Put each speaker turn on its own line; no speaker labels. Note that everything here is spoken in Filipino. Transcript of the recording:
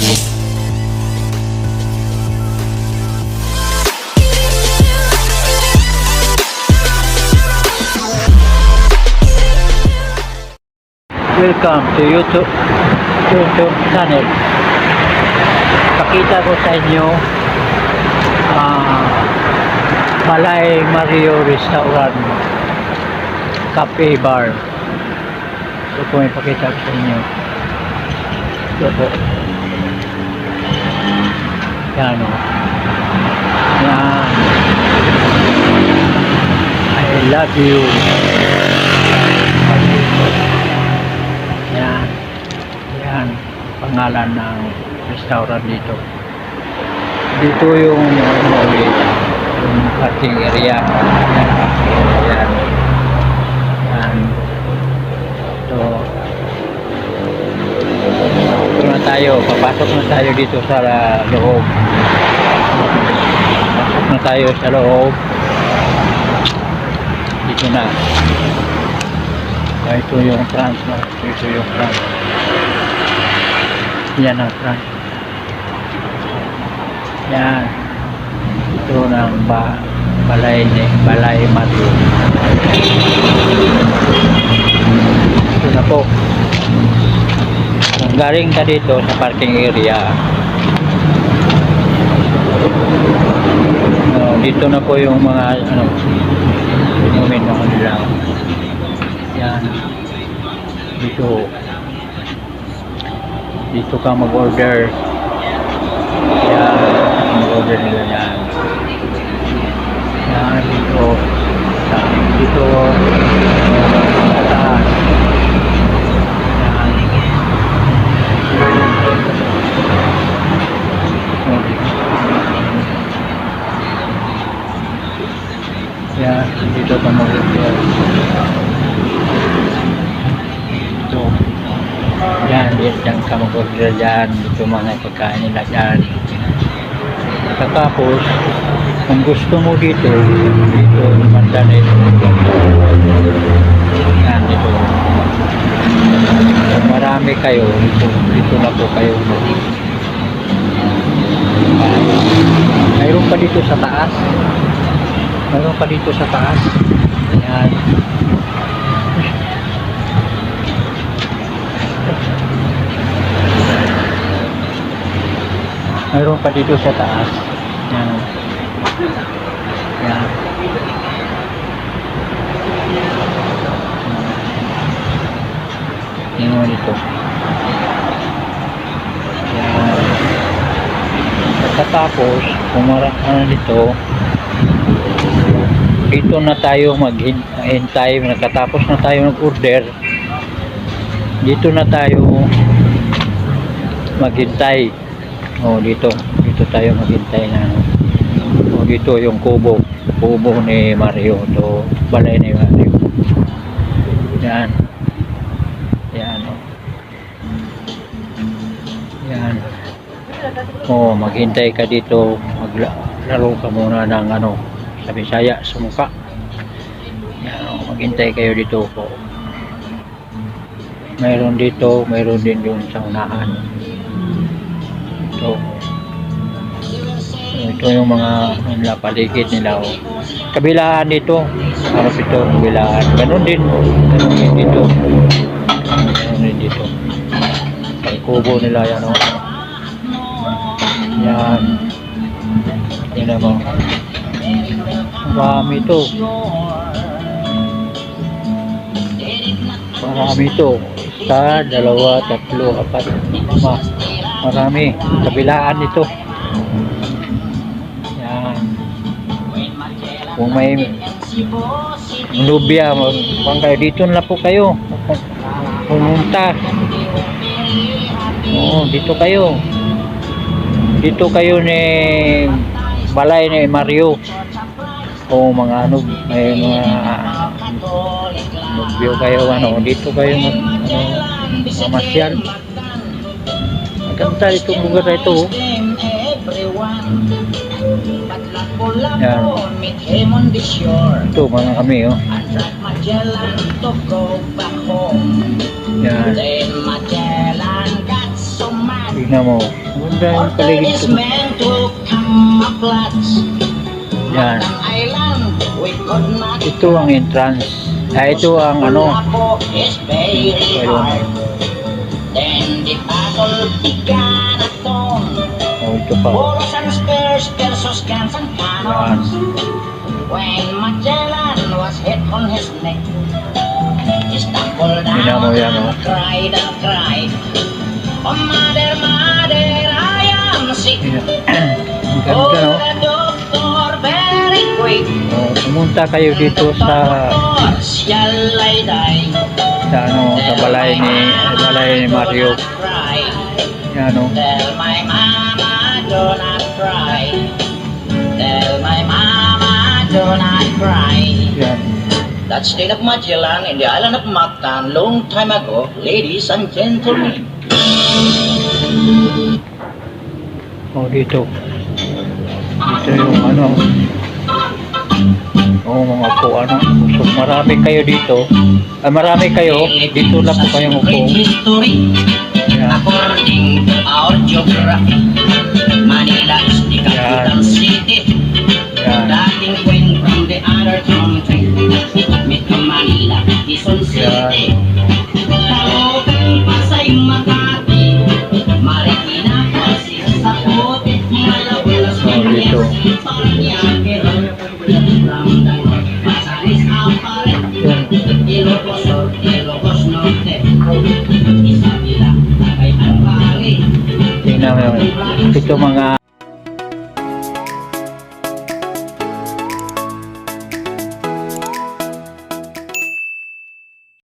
Welcome to YouTube channel. Pakita ko sa inyo Balay Mario Restaurant Cafe Bar. Ito po yung pakita ko sa inyo. Ito po. Yan o. Yan. I love you. Yan. Yan. Pangalan ng restaurant dito. Dito yung parking area. Yan. Yan. Ito. Ito na tayo. Papasok na tayo dito sa loob. Pasok na tayo sa loob. Dito na. Ito yung France, no? Ito yung France. Yan ang France. Yan. Ito ng Balay Mario. Ito na po. Kung galing ka dito sa parking area, dito na po yung mga inumin mga nila. Yan. Dito ka mag-order. Yan. Mag-order nila yan. Yan. Dito. Dito. Saan. Yan. Yan. Dito ka mag-order. Yan, yan ka mag-order dyan. Ito mga pagkain nila dyan. Tapos, kung gusto mo dito manda na ito. Yan, dito. Kung marami kayo, dito na po kayo. Mayroon pa dito sa taas. Mayroon pa dito sa taas. Yan. Mayroon pa dito sa taas. Yan. Yan. Yan mo dito. Yan. Pagkatapos, kumarang dito na tayo maghintay. Nakatapos na tayo mag-order. Dito na tayo maghintay. Dito tayo maghintay na. Dito yung kubo ni Mario. Ito balay ni Mario. Yan. Yan. Yan. Maghintay ka dito. Maglaro ka muna ng sa Bisaya sa mukha. Yan. Maghintay kayo dito po. Mayroon dito, mayroon din yung sa unahan. Ito yung mga paligid nila. Kabilaan dito. Harap ito, kabilaan. Ganun din dito. Ganun din dito. Ang kubo nila yan. Yan. Yan mo. Marami ito. Marami ito. Isa, dalawa, tatlo, apat, lima. Marami. Kabilaan ito. Yan. Kung may nubya, kayo dito na po kayo. Pumunta. Dito kayo. Dito kayo ni Balay ni Mario. Mga may mga nubyo kayo, dito kayo mamasyal. Maganda itong lugar na ito. Yan. Ito mga kami. Yan. Tingnan mo. Maganda yung paligid ko. Yan. Ito ang entrance. Ito ang ano. Ayun. Oh, ito pa. Yan.
When Magellan was hit on his neck, he stumbled down
Tingnan mo yan, oh.
and cried and cried. Oh, mother, mother, I am sick.
Ang
Oh,
ganda, no?
the doctor, very quick.
Oh, pumunta kayo dito sa
Doctor, shall I die?
sa balay ni Mario.
Cry.
Yan, no?
Tell my mama, do not cry. Tell my mama, do not cry.
Yan.
That stayed of Magellan in the island of Mactan long time ago, ladies and gentlemen.
Oh, dito. Dito yung ano. Oh, mga po, ano. So, marami kayo dito. Marami kayo. Dito lang po kayong upo.
Great history,
Yan.
according to our geography. Manila is the capital city.
Yan.
Dating queen from the other country. Metro Manila, Quezon City. Caloocan, Pasay, Makati. Marikina, Pasig, Sapote, Malabon,
dito.
Parañaque, Ramdan, Pasaris, Aparet, Ilocos Sur, Ilocos Norte, Isabela, Tagaytay, Bali.
Tingnan mo yun. Ito mga